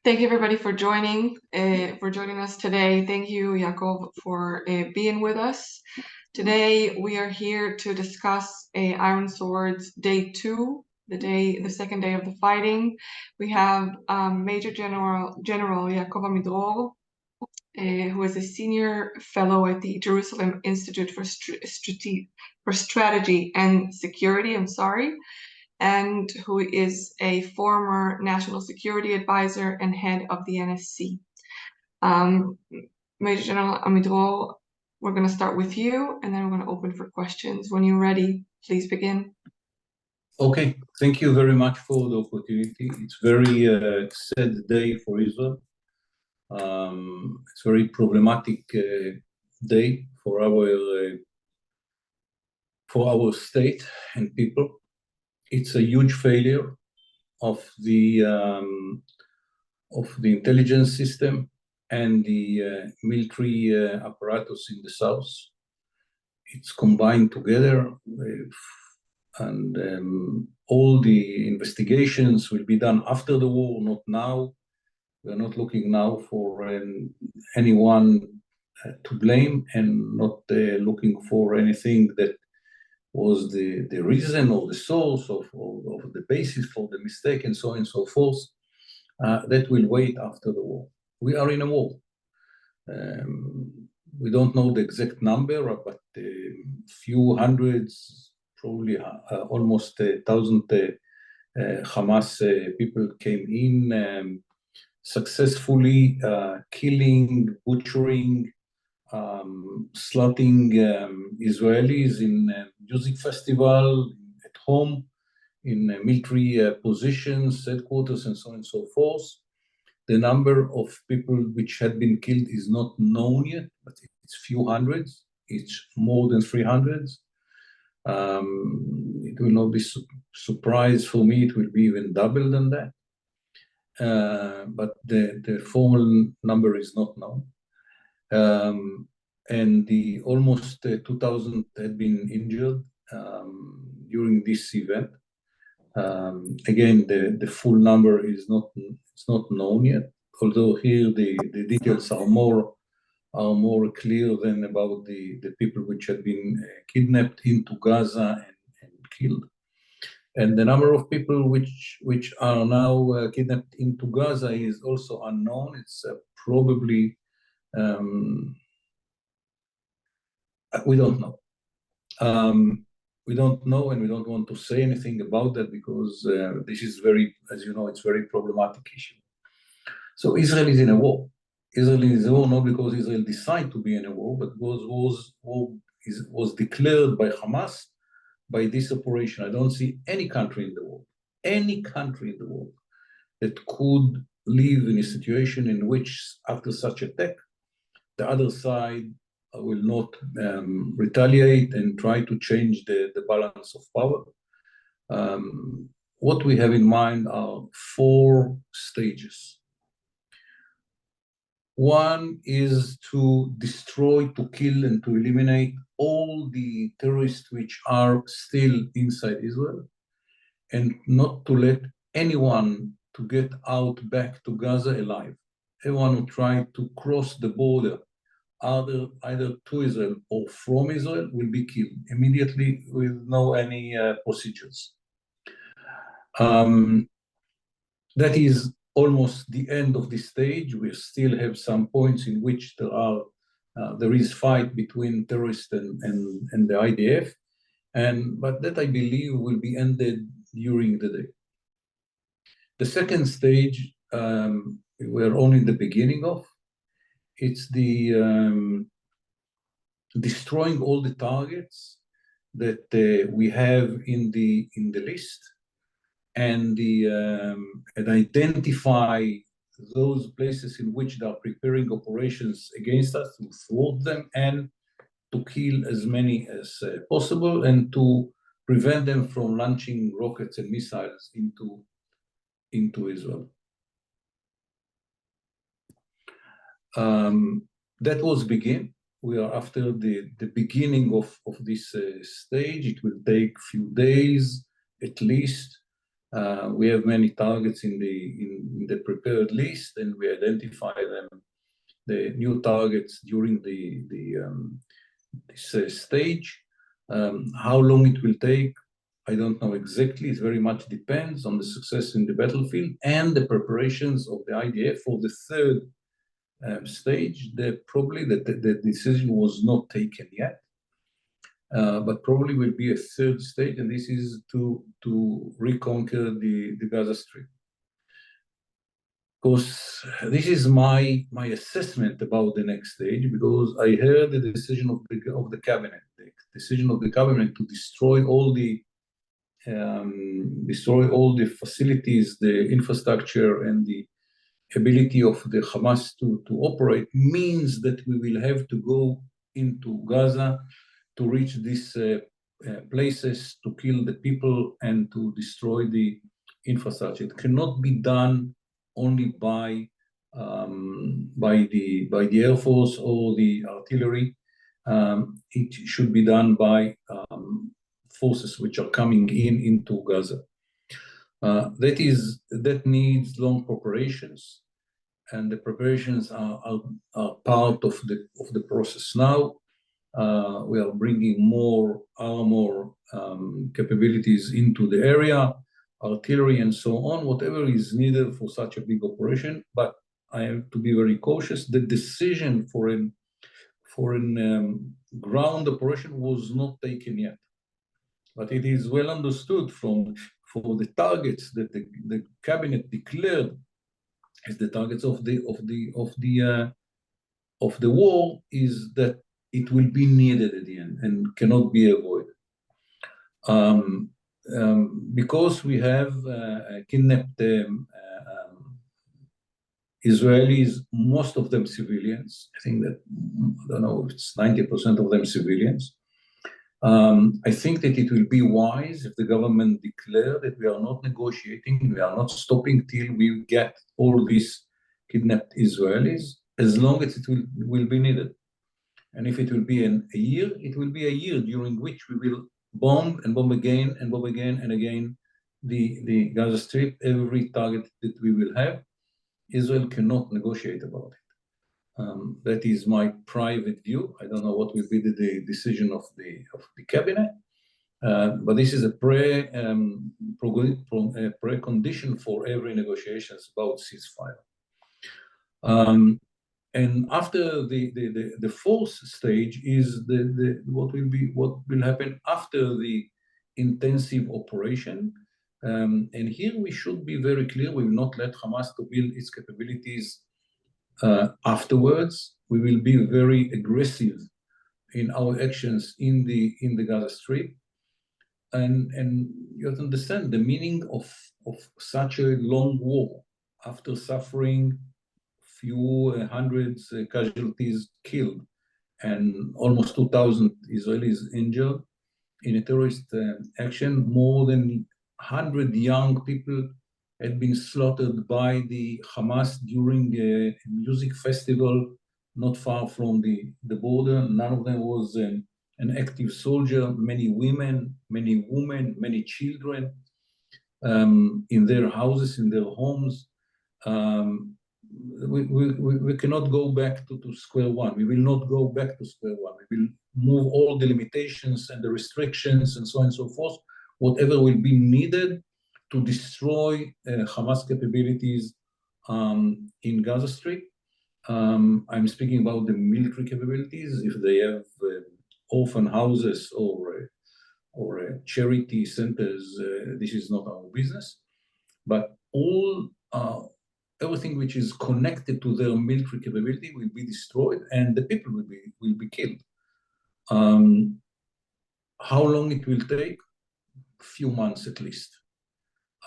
Thank you everybody for joining us today. Thank you, Yaakov, for being with us. Today we are here to discuss Iron Swords Day 2, the second day of the fighting. We have Major General Yaakov Amidror, who is a senior fellow at the Jerusalem Institute for Strategy and Security. And who is a former national security advisor and head of the NSC. Major General Amidror, we're going to start with you, and then we're going to open for questions. When you're ready, please begin. Okay, thank you very much for the opportunity. It's very sad day for Israel. It's a very problematic day for our state and people. It's a huge failure of the intelligence system and the military apparatus in the south. It's combined together, and all the investigations will be done after the war, not now. We're not looking now for anyone to blame, and not looking for anything that was the reason or the source of the basis for the mistake, and so on and so forth. That will wait after the war. We are in a war. We don't know the exact number, but a few hundreds, probably almost 1,000 Hamas people came in, successfully killing, butchering, slaughtering Israelis in music festival, at home, in military positions, headquarters, and so on and so forth. The number of people which had been killed is not known yet, but it's few hundreds. It's more than 300. It will not be surprise for me. It will be even double than that. But the formal number is not known. And the almost 2,000 had been injured during this event. Again, the full number is not known yet, although here the details are more clear than about the people which had been kidnapped into Gaza and killed. And the number of people which are now kidnapped into Gaza is also unknown. It's probably we don't know. We don't know, and we don't want to say anything about that because this is very, as you know, it's very problematic issue. So Israel is in a war. Israel is in a war not because Israel decided to be in a war, but was declared by Hamas by this operation. I don't see any country in the world that could live in a situation in which, after such attack, the other side will not retaliate and try to change the balance of power. What we have in mind are 4 stages. One is to destroy, to kill, and to eliminate all the terrorists which are still inside Israel, and not to let anyone to get out back to Gaza alive. Everyone who tried to cross the border either to Israel or from Israel will be killed immediately with no any procedures. That is almost the end of this stage. We still have some points in which there is fight between terrorists and the IDF, but that I believe will be ended during the day. The second stage we're only in the beginning of. It's the destroying all the targets that we have in the list, and identify those places in which they are preparing operations against us, to thwart them and to kill as many as possible, and to prevent them from launching rockets and missiles into Israel. That was begin. We are after the beginning of this stage. It will take few days at least We have many targets in the prepared list, and we identify them, the new targets during this stage. How long it will take, I don't know exactly. It very much depends on the success in the battlefield and the preparations of the IDF for the third stage. Probably the decision was not taken yet, but probably will be a third stage, and this is to reconquer the Gaza Strip. Of course, this is my assessment about the next stage, because I heard the decision of the cabinet, the decision of the cabinet to destroy all the facilities, the infrastructure, and the ability of the Hamas to operate, means that we will have to go into Gaza to reach these places, to kill the people and to destroy the infrastructure. It cannot be done only by the Air Force or the artillery. It should be done by forces which are coming into Gaza. That needs long preparations, and the preparations are part of the process now. We are bringing more armor capabilities into the area, artillery and so on, whatever is needed for such a big operation. But I have to be very cautious. The decision for a ground operation was not taken yet, but it is well understood for the targets that the cabinet declared as the targets of the war, is that it will be needed at the end and cannot be avoided. Because we have kidnapped Israelis, most of them civilians. I think that, I don't know, it's 90% of them civilians. I think that it will be wise if the government declare that we are not negotiating, we are not stopping till we get all these kidnapped Israelis, as long as it will be needed. And if it will be a year, it will be a year during which we will bomb and bomb again and bomb again and again the Gaza Strip, every target that we will have. Israel cannot negotiate about it. That is my private view. I don't know what will be the decision of the cabinet, but this is a precondition for every negotiations about ceasefire. And after the fourth stage is what will happen after the intensive operation. And here we should be very clear. We will not let Hamas to build its capabilities afterwards. We will be very aggressive in our actions in the Gaza Strip. And you have to understand the meaning of such a long war, after suffering few hundreds casualties killed and almost 2,000 Israelis injured in a terrorist action. More than 100 young people had been slaughtered by the Hamas during a music festival not far from the border. None of them was an active soldier. Many women, many children in their houses, in their homes. We cannot go back to square one. We will not go back to square one. We will move all the limitations and the restrictions and so on and so forth, whatever will be needed to destroy Hamas capabilities in Gaza Strip. I'm speaking about the military capabilities. If they have orphan houses or charity centers, this is not our business. But everything which is connected to their military capability will be destroyed, and the people will be killed. How long it will take? A few months at least.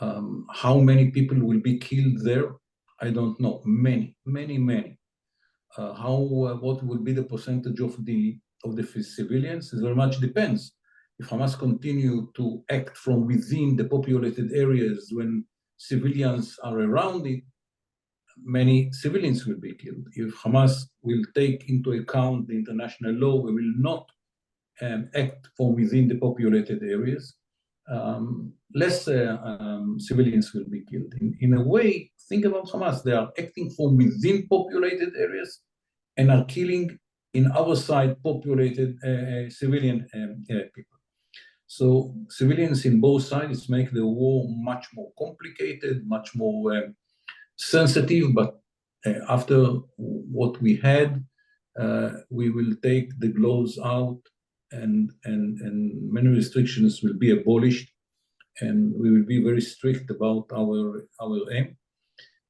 How many people will be killed there? I don't know. Many. What will be the percentage of the civilians? It very much depends. If Hamas continue to act from within the populated areas when civilians are around it, many civilians will be killed. If Hamas will take into account the international law, we will not act from within the populated areas. less civilians will be killed. In a way, think about Hamas. They are acting from within populated areas and are killing in our side populated civilian people. So civilians in both sides make the war much more complicated, much more sensitive. But after what we had, we will take the gloves out, and many restrictions will be abolished, and we will be very strict about our aim.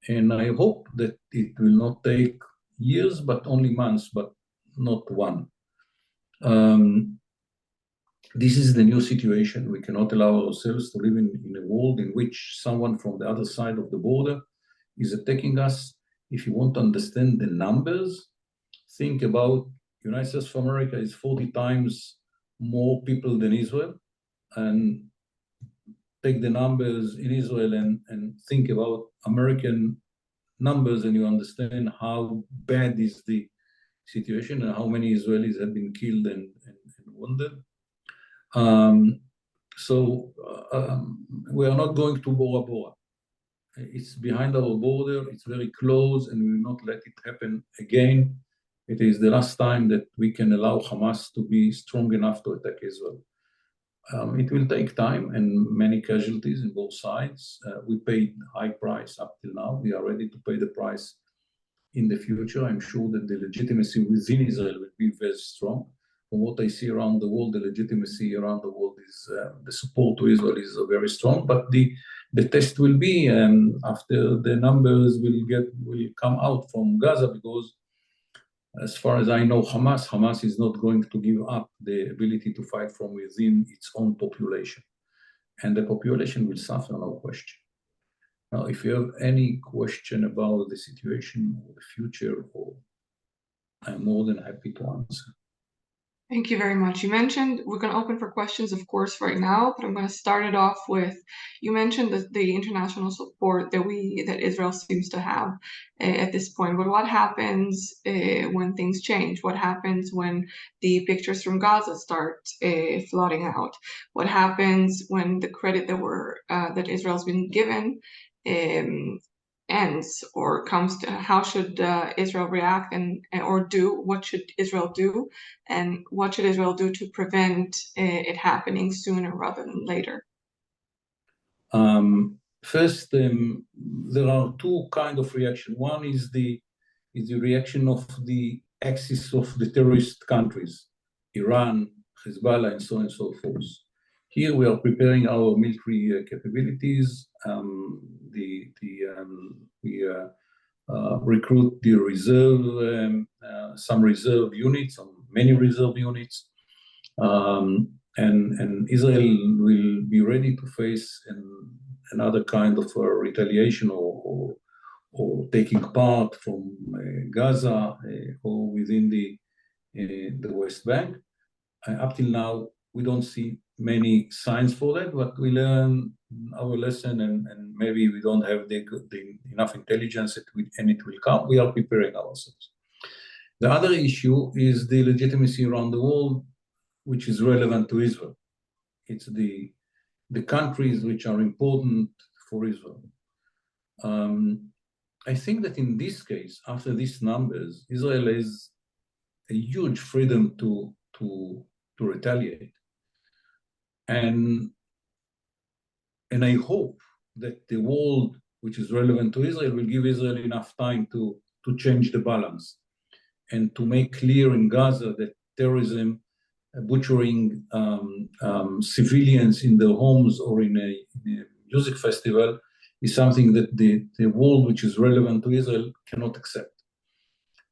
And I hope that it will not take years, but only months, but not one. This is the new situation. We cannot allow ourselves to live in a world in which someone from the other side of the border is attacking us. If you want to understand the numbers, think about United States of America is 40 times more people than Israel, and take the numbers in Israel and think about American numbers, and you understand how bad is the situation and how many Israelis have been killed and wounded. We are not going to Bora Bora. It's behind our border, it's very close, and we will not let it happen again. It is the last time that we can allow Hamas to be strong enough to attack Israel. It will take time and many casualties in both sides. We paid high price up till now. We are ready to pay the price in the future. I'm sure that the legitimacy within Israel will be very strong. From what I see around the world, the legitimacy around the world is, the support to Israel is very strong. But the test will be after the numbers will come out from Gaza, because as far as I know, Hamas is not going to give up the ability to fight from within its own population. And the population will suffer, no question. Now, if you have any question about the situation or the future, I'm more than happy to answer. Thank you very much. You mentioned we're going to open for questions, of course, right now, but I'm going to start it off with, you mentioned the international support that Israel seems to have at this point. But what happens when things change? What happens when the pictures from Gaza start flooding out? What happens when the credit that Israel's been given ends or comes to? How should Israel react or do? What should Israel do, and what should Israel do to prevent it happening sooner rather than later? First, there are two kinds of reaction. One is the reaction of the axis of the terrorist countries, Iran, Hezbollah, and so on and so forth. Here we are preparing our military capabilities. We recruit the reserve, some reserve units, many reserve units, and Israel will be ready to face another kind of retaliation or taking part from Gaza or within the West Bank. Up till now, we don't see many signs for that, but we learn our lesson, and maybe we don't have enough intelligence, and it will come. We are preparing ourselves. The other issue is the legitimacy around the world, which is relevant to Israel. It's the countries which are important for Israel. I think that in this case, after these numbers, Israel has a huge freedom to retaliate. And I hope that the world which is relevant to Israel will give Israel enough time to change the balance and to make clear in Gaza that terrorism, butchering civilians in their homes or in a music festival is something that the world which is relevant to Israel cannot accept.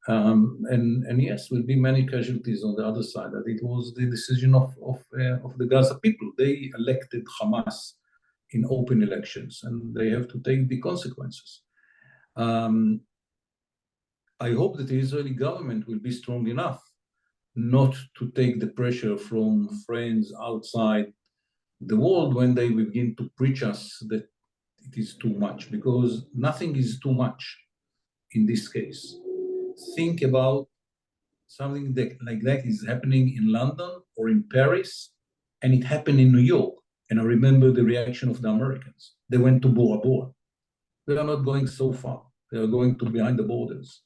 And yes, will be many casualties on the other side. That it was the decision of the Gaza people. They elected Hamas in open elections, and they have to take the consequences. I hope that the Israeli government will be strong enough not to take the pressure from friends outside the world when they begin to preach us that it is too much, because nothing is too much in this case. Think about something like that is happening in London or in Paris, and it happened in New York. And I remember the reaction of the Americans. They went to Bora Bora. They are not going so far. They are going to behind the borders.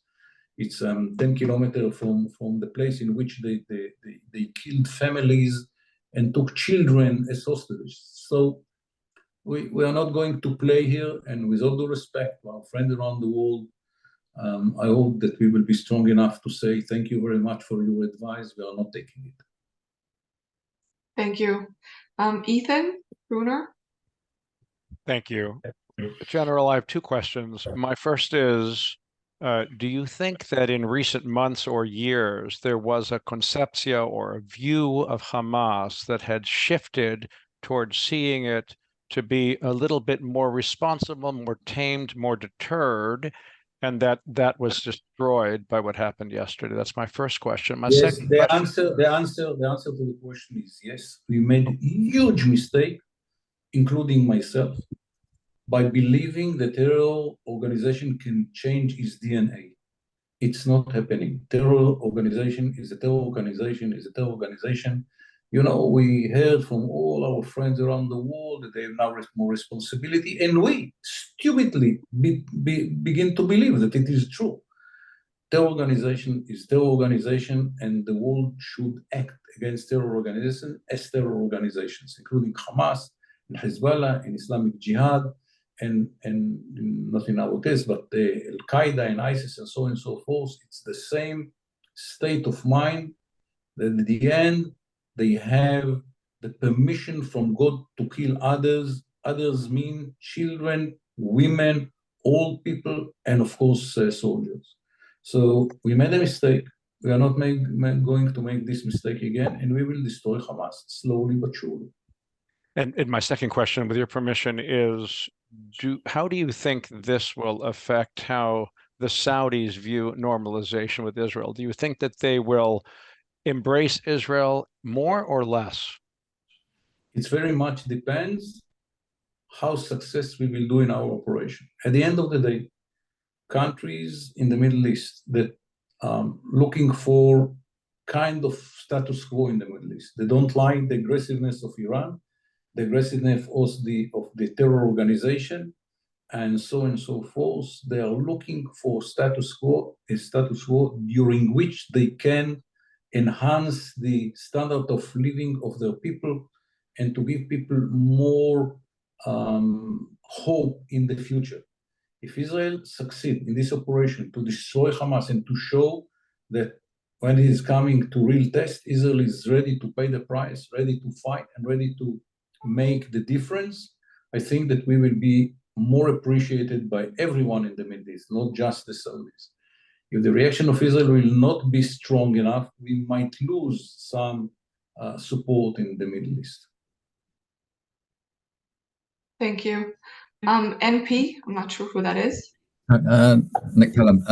It's 10 kilometers from the place in which they killed families and took children as hostages. So we are not going to play here. And with all due respect to our friends around the world, I hope that we will be strong enough to say thank you very much for your advice. We are not taking it. Thank you. Ethan Bruner? Thank you. General, I have two questions. My first is, do you think that in recent months or years, there was a conceptia or a view of Hamas that had shifted towards seeing it to be a little bit more responsible, more tamed, more deterred, and that was destroyed by what happened yesterday? That's my first question. My Yes, second the question. answer to the question is yes. We made a huge mistake, including myself, by believing that terror organization can change its DNA. It's not happening. Terror organization is a terror organization is a terror organization. You know, we heard from all our friends around the world that they have now more responsibility, and we stupidly begin to believe that it is true. Terror organization is terror organization, and the world should act against terror organizations as terror organizations, including Hamas and Hezbollah and Islamic Jihad, and not in our case, but Al-Qaeda and ISIS and so on and so forth. It's the same state of mind that at the end they have the permission from God to kill others. Others mean children, women, old people, and of course soldiers. So we made a mistake. We are not going to make this mistake again, and we will destroy Hamas slowly but surely. And my second question, with your permission, is how do you think this will affect how the Saudis view normalization with Israel? Do you think that they will embrace Israel more or less? It very much depends how successful we will do in our operation. At the end of the day, countries in the Middle East that looking for kind of status quo in the Middle East. They don't like the aggressiveness of Iran, the aggressiveness of the terror organization, and so on and so forth. They are looking for status quo, a status quo during which they can enhance the standard of living of their people and to give people more hope in the future. If Israel succeeds in this operation to destroy Hamas and to show that when it is coming to real test, Israel is ready to pay the price, ready to fight, and ready to make the difference, I think that we will be more appreciated by everyone in the Middle East, not just the Saudis. If the reaction of Israel will not be strong enough, we might lose some support in the Middle East. Thank you. NP, I'm not sure who that is. Nick Pelham.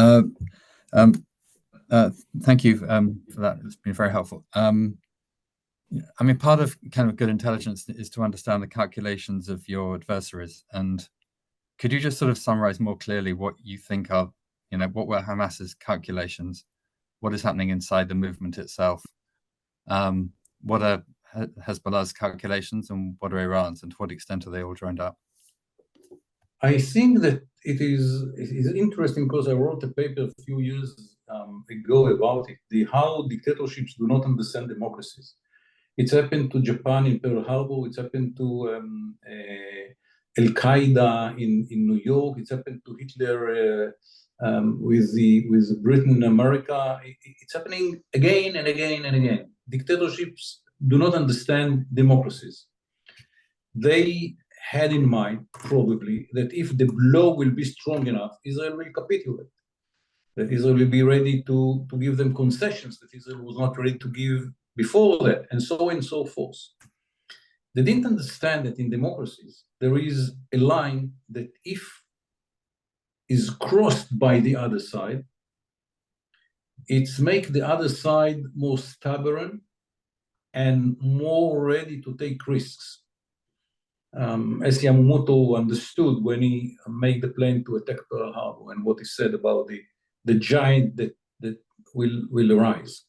Thank you for that. It's been very helpful. I mean, part of kind of good intelligence is to understand the calculations of your adversaries. And could you just sort of summarize more clearly what you think are, what were Hamas's calculations? What is happening inside the movement itself? What are Hezbollah's calculations, and what are Iran's, and to what extent are they all joined up? I think that it is interesting because I wrote a paper a few years ago about it, how dictatorships do not understand democracies. It's happened to Japan in Pearl Harbor. It's happened to Al-Qaeda in New York. It's happened to Hitler with Britain and America. It's happening again and again and again. Dictatorships do not understand democracies. They had in mind, probably, that if the blow will be strong enough, Israel will capitulate. That Israel will be ready to give them concessions that Israel was not ready to give before that, and so on and so forth. They didn't understand that in democracies, there is a line that if is crossed by the other side, it's make the other side more stubborn and more ready to take risks. As Yamamoto understood when he made the plan to attack Pearl Harbor and what he said about the giant that will arise.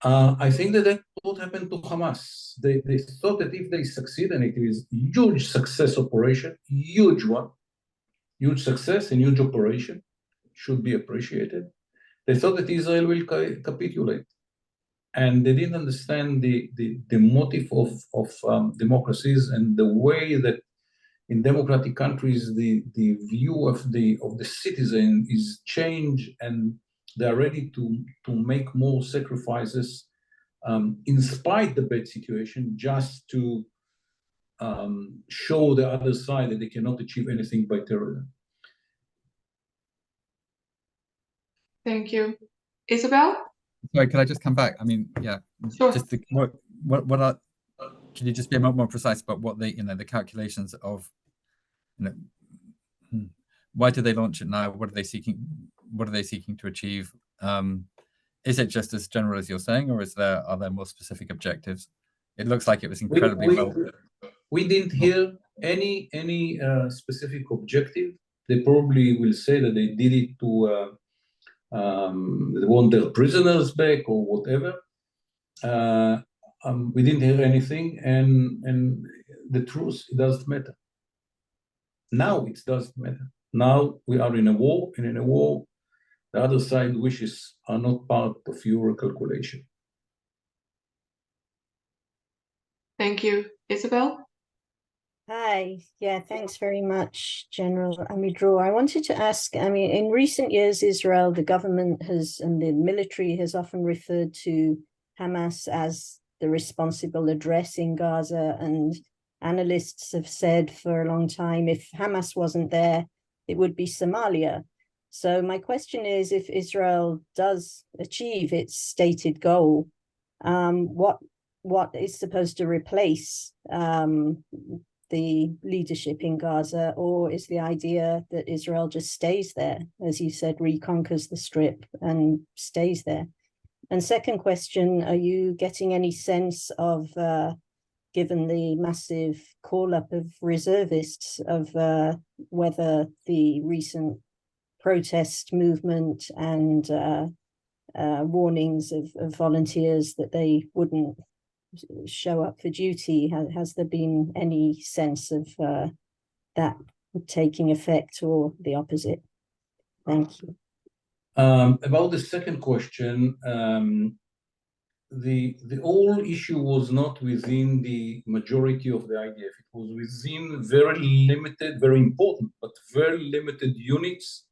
I think that's what happened to Hamas. They thought that if they succeed, and it is a huge success operation, huge one, huge success and huge operation, should be appreciated. They thought that Israel will capitulate. And they didn't understand the motive of democracies and the way that in democratic countries the view of the citizen is changed, and they're ready to make more sacrifices in spite the bad situation, just to show the other side that they cannot achieve anything by terrorism. Thank you. Isabel? Sorry, could I just come back? I mean, yeah, Sure. just what are, can you just be a bit more precise about what they, the calculations of, why did they launch it now? What are they seeking? What are they seeking to achieve? Is it just as general as you're saying, or are there more specific objectives? It looks like it was incredibly well. We didn't hear any specific objective. They probably will say that they did it to they want their prisoners back or whatever. We didn't hear anything, and the truth, it doesn't matter. Now it doesn't matter. Now we are in a war, and in a war, the other side wishes are not part of your calculation. Thank you. Isabel? Hi, yeah, thanks very much, General Amidror. I wanted to ask, I mean, in recent years, Israel, the government and the military has often referred to Hamas as the responsible address in Gaza, and analysts have said for a long time, if Hamas wasn't there, it would be Somalia. So my question is, if Israel does achieve its stated goal, what is supposed to replace the leadership in Gaza, or is the idea that Israel just stays there, as you said, reconquers the strip and stays there? And second question, are you getting any sense of, given the massive call-up of reservists, of whether the recent protest movement and warnings of volunteers that they wouldn't show up for duty, has there been any sense of that taking effect, or the opposite? Thank you. About the second question, the whole issue was not within the majority of the IDF. It was within very limited, very important, but very limited units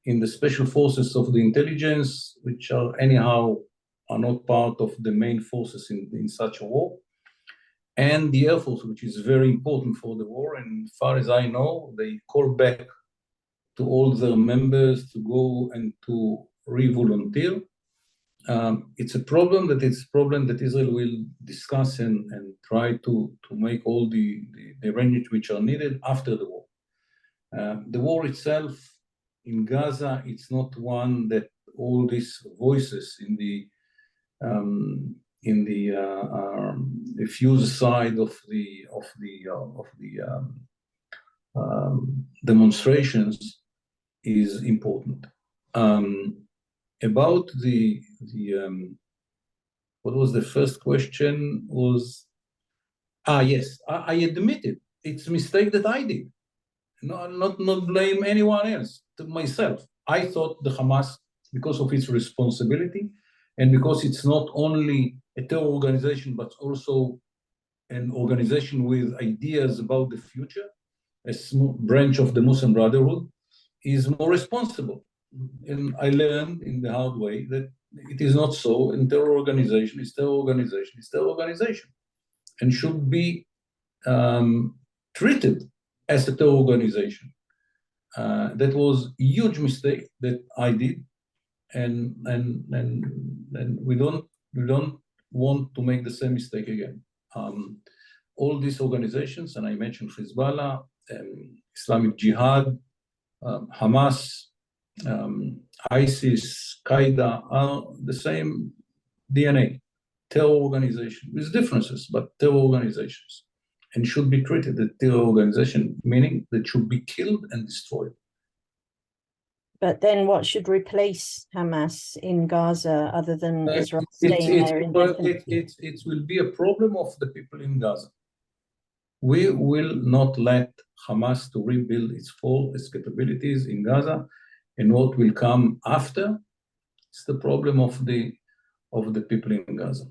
in the special forces of the intelligence, which are anyhow are not part of the main forces in such a war, and the Air Force, which is very important for the war. And as far as I know, they call back to all their members to go and to re-volunteer. It's a problem that Israel will discuss and try to make all the arrangements which are needed after the war. The war itself in Gaza, it's not one that all these voices in the fuse side of the demonstrations is important. About the what was the first question? Was yes, I admit it. It's a mistake that I did. Not blame anyone else, to myself. I thought the Hamas, because of its responsibility, and because it's not only a terror organization, but also an organization with ideas about the future, a small branch of the Muslim Brotherhood, is more responsible. And I learned in the hard way that it is not so. In terror organization is terror organization is terror organization, and should be treated as a terror organization. That was a huge mistake that I did, and we don't want to make the same mistake again. All these organizations, and I mentioned Hezbollah, Islamic Jihad, Hamas, ISIS, Qaeda, are the same DNA, terror organization with differences, but terror organizations, and should be treated as terror organization, meaning that should be killed and destroyed. But then what should replace Hamas in Gaza other than Israel staying there indefinitely? It will be a problem of the people in Gaza. We will not let Hamas to rebuild its capabilities in Gaza, and what will come after is the problem of the people in Gaza.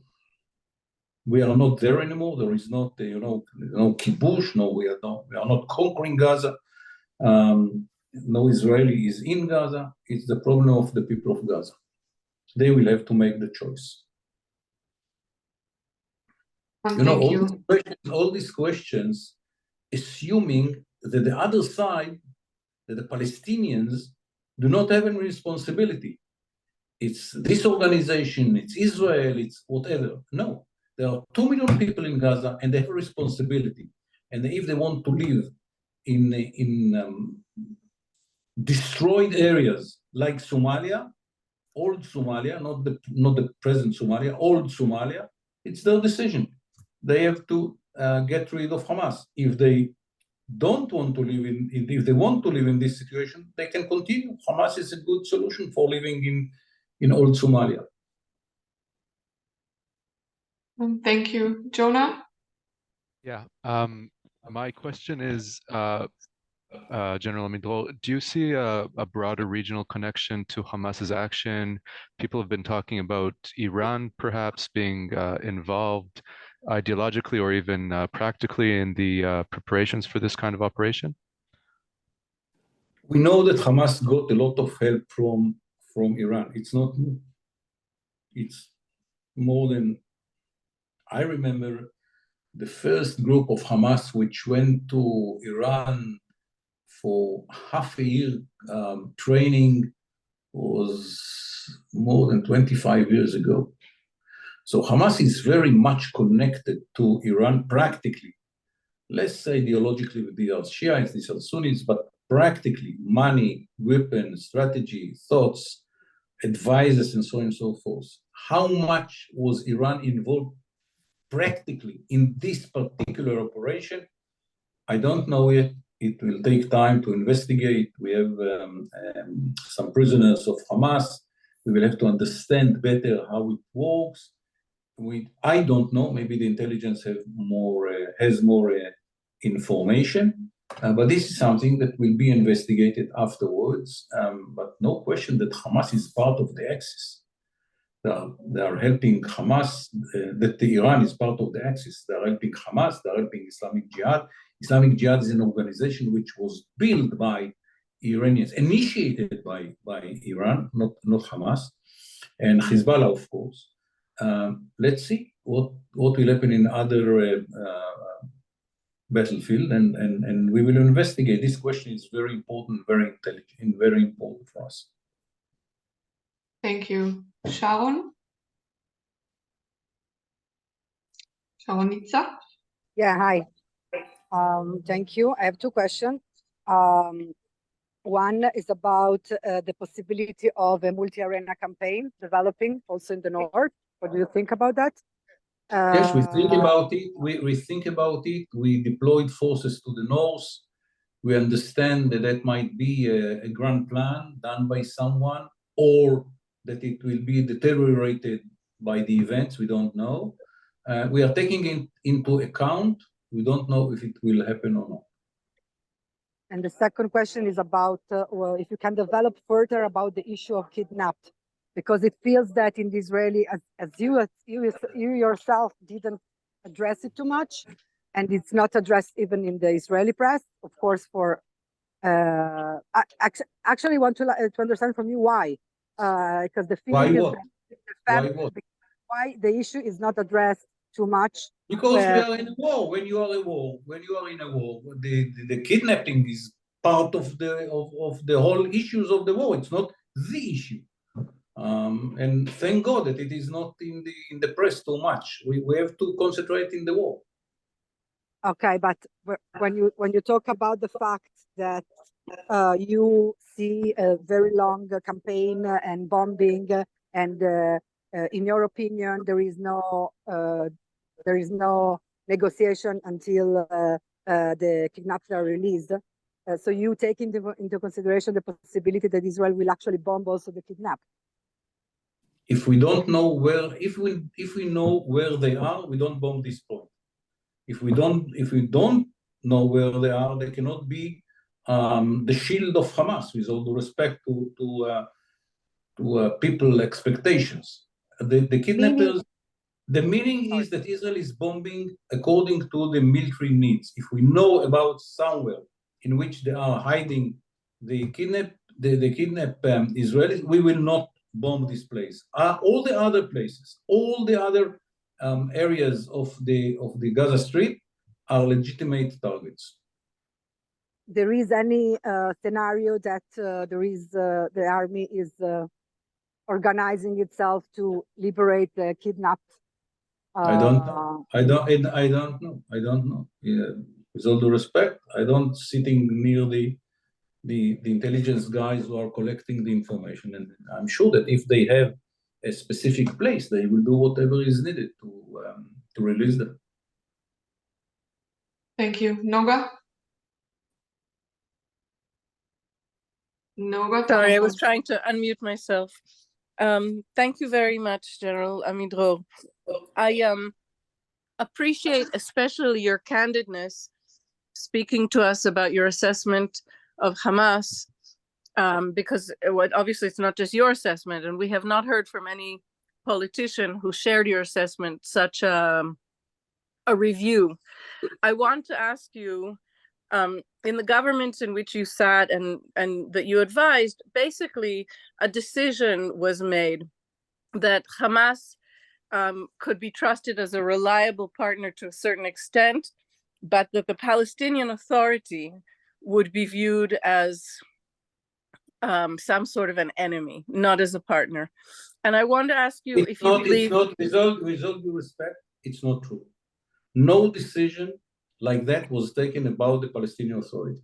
We are not there anymore. There is not, no kibush. No, we are not conquering Gaza. No Israeli is in Gaza. It's the problem of the people of Gaza. They will have to make the choice. Thank you. All these questions, assuming that the other side, that the Palestinians do not have any responsibility. It's this organization, it's Israel, it's whatever. No, there are 2 million people in Gaza and they have a responsibility. And if they want to live in destroyed areas like Somalia, old Somalia, not the present Somalia, old Somalia, it's their decision. They have to get rid of Hamas. If they don't want to live if they want to live in this situation, they can continue. Hamas is a good solution for living in old Somalia. Thank you. Jonah? Yeah, my question is, General Amidror, do you see a broader regional connection to Hamas's action? People have been talking about Iran perhaps being involved ideologically or even practically in the preparations for this kind of operation? We know that Hamas got a lot of help from Iran. It's not new. It's more than, I remember the first group of Hamas which went to Iran for half a year training was more than 25 years ago. So Hamas is very much connected to Iran practically. Let's say ideologically with these are Shiites, these are Sunnis, but practically money, weapons, strategy, thoughts, advisors, and so on and so forth. How much was Iran involved practically in this particular operation? I don't know yet. It will take time to investigate. We have some prisoners of Hamas. We will have to understand better how it works. I don't know. Maybe the intelligence has more information, but this is something that will be investigated afterwards. But no question that Hamas is part of the Axis. They are helping Hamas. That Iran is part of the Axis. They are helping Hamas. They are helping Islamic Jihad. Islamic Jihad is an organization which was built by Iranians, initiated by Iran, not Hamas, and Hezbollah, of course. Let's see what will happen in other battlefield, and we will investigate. This question is very important, very intelligent, and very important for us. Thank you. Sharon? Sharonitza? Yeah, hi. Thank you. I have two questions. One is about the possibility of a multi-arena campaign developing also in the north. What do you think about that? Yes, we think about it. We think about it. We deployed forces to the north. We understand that might be a grand plan done by someone, or that it will be deteriorated by the events. We don't know. We are taking it into account. We don't know if it will happen or not. And the second question is about, well, if you can develop further about the issue of kidnapped, because it feels that in the Israeli, as you yourself didn't address it too much, and it's not addressed even in the Israeli press, of course, for, actually want to understand from you why, because the feeling is that why the issue is not addressed too much. Because we are in a war. When you are in a war, the kidnapping is part of the whole issues of the war. It's not the issue. And thank God that it is not in the press too much. We have to concentrate in the war. Okay, but when you talk about the fact that you see a very long campaign and bombing, and in your opinion there is no negotiation until the kidnapped are released, So you take into consideration the possibility that Israel will actually bomb also the kidnapped. If we don't know where, if we know where they are, we don't bomb this point. If we don't know where they are, they cannot be the shield of Hamas, with all due respect to people expectations. The kidnappers. The meaning is that Israel is bombing according to the military needs. If we know about somewhere in which they are hiding the kidnapped Israelis, we will not bomb this place. All the other places, all the other areas of the Gaza Strip are legitimate targets. There is any scenario that the army is organizing itself to liberate the kidnapped? I don't know. Yeah, with all due respect, I don't sitting near the intelligence guys who are collecting the information, and I'm sure that if they have a specific place, they will do whatever is needed to release them. Thank you. Noga? Sorry, I was trying to unmute myself. Thank you very much, General Amidror. I appreciate especially your candidness speaking to us about your assessment of Hamas, because obviously it's not just your assessment, and we have not heard from any politician who shared your assessment, such a review. I want to ask you, in the governments in which you sat and that you advised, basically a decision was made that Hamas could be trusted as a reliable partner to a certain extent, but that the Palestinian Authority would be viewed as some sort of an enemy, not as a partner. And I want to ask you if you believe... With all due respect, it's not true. No decision like that was taken about the Palestinian Authority.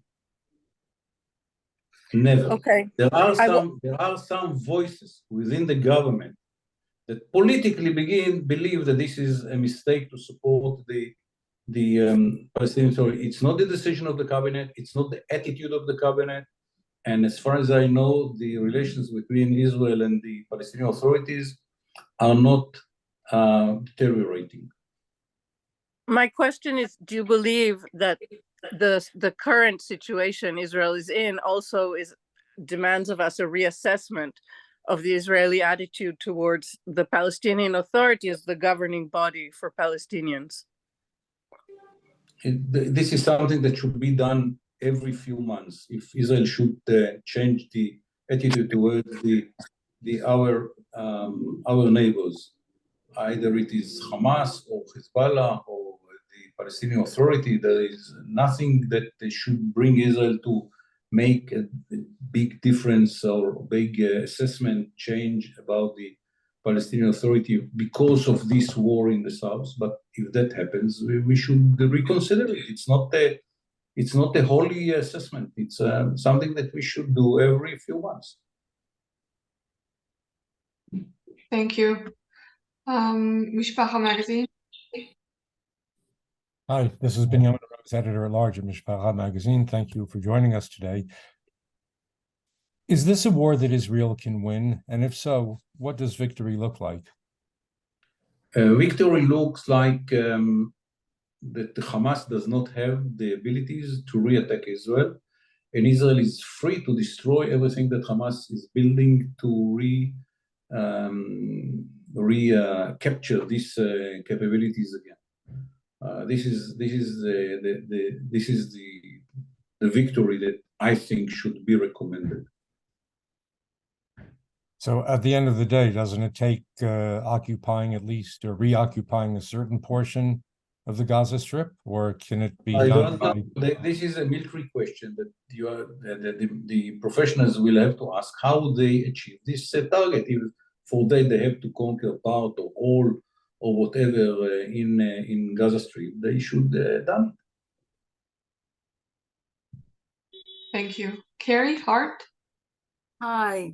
Never. Okay. There are some voices within the government that politically believe that this is a mistake to support the Palestinian Authority. It's not the decision of the cabinet. It's not the attitude of the cabinet. And as far as I know, the relations between Israel and the Palestinian authorities are not deteriorating. My question is, do you believe that the current situation Israel is in also demands of us a reassessment of the Israeli attitude towards the Palestinian Authority as the governing body for Palestinians? This is something that should be done every few months. If Israel should change the attitude towards our neighbors, either it is Hamas or Hezbollah or the Palestinian Authority, there is nothing that should bring Israel to make a big difference or big assessment change about the Palestinian Authority because of this war in the south. But if that happens, we should reconsider it. It's not a holy assessment. It's something that we should do every few months. Thank you. Mishpacha Magazine. Hi, this is Binyamin Rose, editor-at-large at Mishpacha Magazine. Thank you for joining us today. Is this a war that Israel can win? And if so, what does victory look like? Victory looks like that the Hamas does not have the abilities to re-attack Israel, and Israel is free to destroy everything that Hamas is building to capture these capabilities again. This is the victory that I think should be recommended. So at the end of the day, doesn't it take occupying at least or reoccupying a certain portion of the Gaza Strip, or can it be done by... This is a military question that the professionals will have to ask how they achieve this target. If for that they have to conquer part or all or whatever in Gaza Strip, they should done it. Thank you. Carrie Hart. Hi,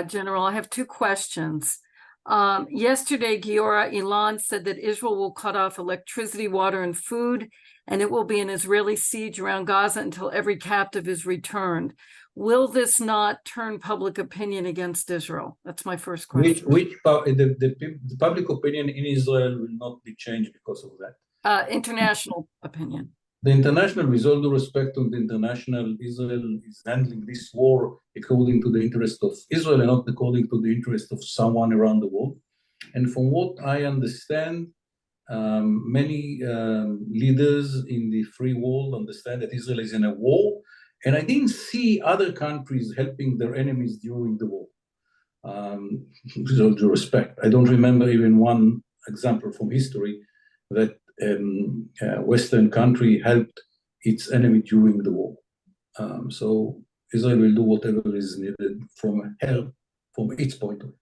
General. I have two questions. Yesterday, Giora Ilan said that Israel will cut off electricity, water, and food, and it will be an Israeli siege around Gaza until every captive is returned. Will this not turn public opinion against Israel? That's my first question. The public opinion in Israel will not be changed because of that. International opinion. The international, with all due respect to the international, Israel is handling this war according to the interest of Israel and not according to the interest of someone around the world. And from what I understand, many leaders in the free world understand that Israel is in a war. And I didn't see other countries helping their enemies during the war. With all due respect, I don't remember even one example from history that Western country helped its enemy during the war. So Israel will do whatever is needed from its point of view.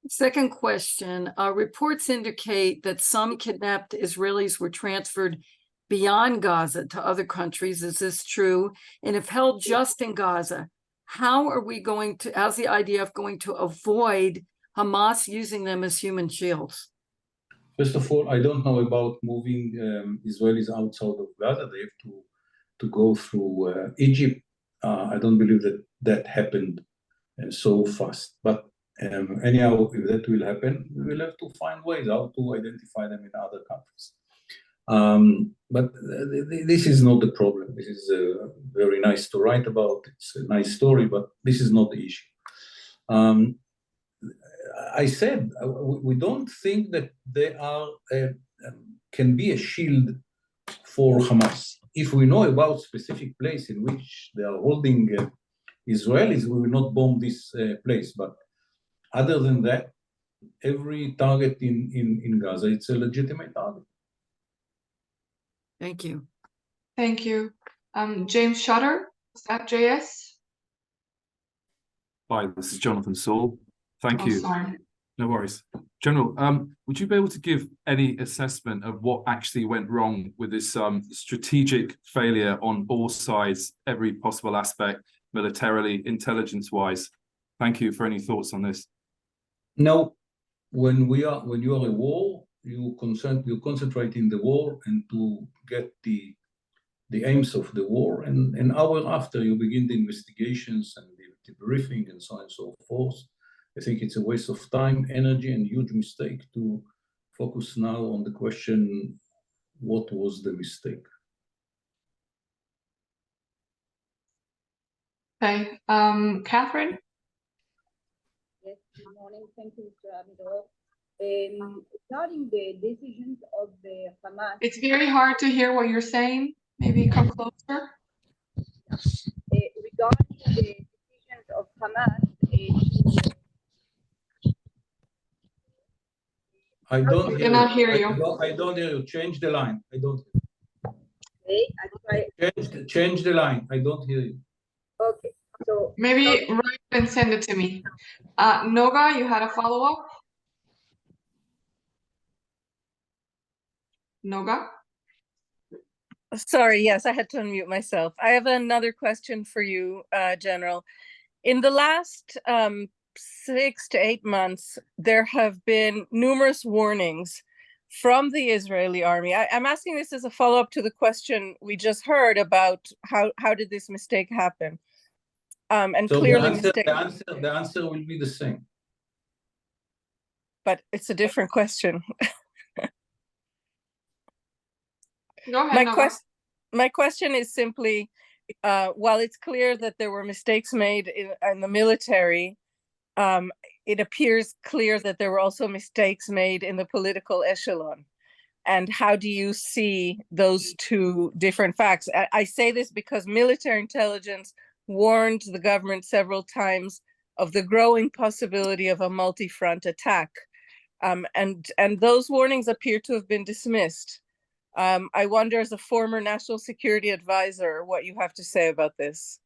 Second question, reports indicate that some kidnapped Israelis were transferred beyond Gaza to other countries. Is this true? And if held just in Gaza, how are we going to, how's the IDF going to avoid Hamas using them as human shields? First of all, I don't know about moving Israelis outside of Gaza. They have to go through Egypt. I don't believe that happened so fast. But anyhow, if that will happen, we will have to find ways how to identify them in other countries. But this is not the problem. This is very nice to write about. It's a nice story, but this is not the issue. I said we don't think that they are can be a shield for Hamas. If we know about specific place in which they are holding Israelis, we will not bomb this place. But other than that, every target in Gaza, it's a legitimate target. Thank you. Thank you. James Shutter, JS. Hi, this is Jonathan Saul. Thank you. Sorry. No worries. General, would you be able to give any assessment of what actually went wrong with this strategic failure on all sides, every possible aspect, militarily, intelligence-wise? Thank you for any thoughts on this. No, when you are a war, you concentrate in the war and to get the aims of the war, and an hour after you begin the investigations and the briefing and so on and so forth. I think it's a waste of time, energy, and huge mistake to focus now on the question, what was the mistake? Okay, Catherine? Yes, good morning. Thank you, Mr. Amidror. Regarding the decisions of the Hamas... It's very hard to hear what you're saying. Maybe come closer. Regarding the decisions of Hamas... I don't cannot hear you. I don't hear you. Change the line. I don't hear you. Okay, change the line. I don't hear you. Okay, so... Maybe write and send it to me. Noga, you had a follow-up? Noga? Sorry, yes, I had to unmute myself. I have another question for you, General. In the last 6 to 8 months, there have been numerous warnings from the Israeli army. I'm asking this as a follow-up to the question we just heard about how did this mistake happen? And so clearly the answer will be the same. But it's a different question. Go ahead, my question is simply, while it's clear that there were mistakes made in the military, it appears clear that there were also mistakes made in the political echelon. And how do you see those two different facts? I say this because military intelligence warned the government several times of the growing possibility of a multi-front attack. And those warnings appear to have been dismissed. I wonder, as a former national security advisor, what you have to say about this.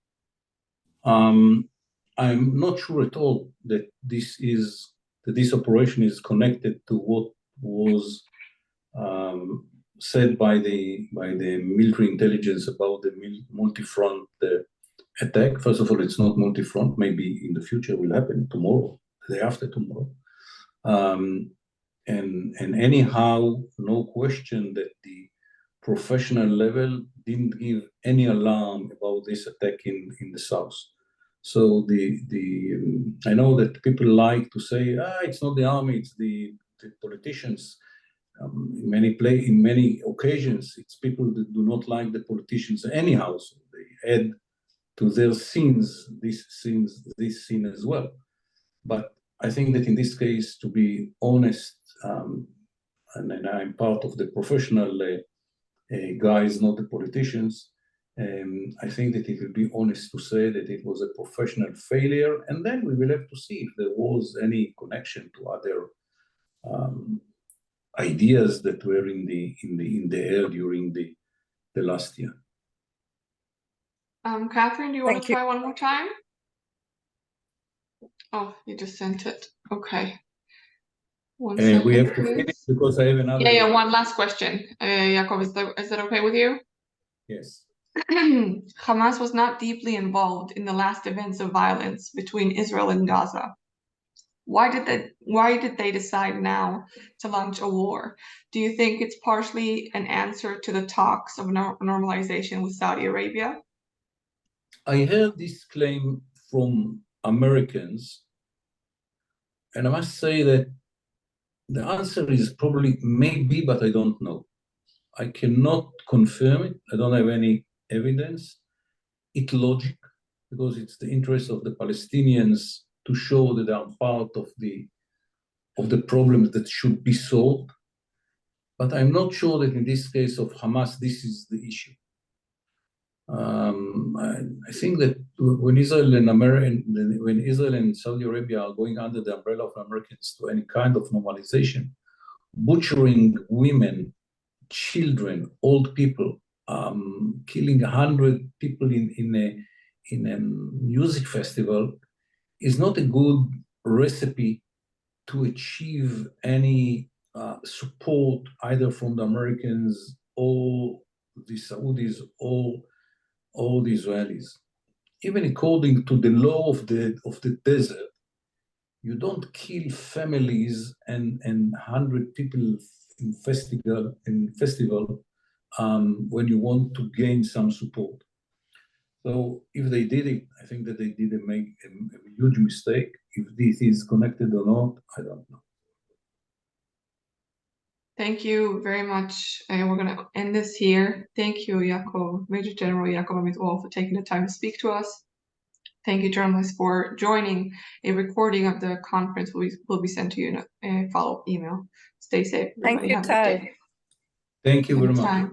I'm not sure at all that this operation is connected to what was said by the military intelligence about the multi-front attack. First of all, it's not multi-front. Maybe in the future will happen tomorrow, the day after tomorrow. And anyhow, no question that the professional level didn't give any alarm about this attack in the south. So I know that people like to say, it's not the army, it's the politicians. In many occasions, it's people that do not like the politicians anyhow. So they add to their sins this sin as well. But I think that in this case, to be honest, and I'm part of the professional guys, not the politicians, I think that it would be honest to say that it was a professional failure, and then we will have to see if there was any connection to other ideas that were in the air during the last year. Catherine, do you want to try one more time? Oh, you just sent it. Okay. One second, we have to please. finish because I have another. Yeah, one last question. Yaakov, is that okay with you? Yes. Hamas was not deeply involved in the last events of violence between Israel and Gaza. Why did they decide now to launch a war? Do you think it's partially an answer to the talks of normalization with Saudi Arabia? I heard this claim from Americans, and I must say that the answer is probably maybe, but I don't know. I cannot confirm it. I don't have any evidence. It's logic, because it's the interest of the Palestinians to show that they are part of the problems that should be solved. But I'm not sure that in this case of Hamas, this is the issue. I think that when Israel and Saudi Arabia are going under the umbrella of Americans to any kind of normalization, butchering women, children, old people, killing 100 people in a music festival is not a good recipe to achieve any support either from the Americans or the Saudis or the Israelis. Even according to the law of the desert, you don't kill families and 100 people in festival when you want to gain some support. So if they did it, I think that they did make a huge mistake. If this is connected or not, I don't know. Thank you very much. We're going to end this here. Thank you, Yaakov, Major General Yaakov Amidror, for taking the time to speak to us. Thank you, journalists, for joining. A recording of the conference will be sent to you in a follow-up email. Stay safe. Thank you, Have a good day. Thank you very much.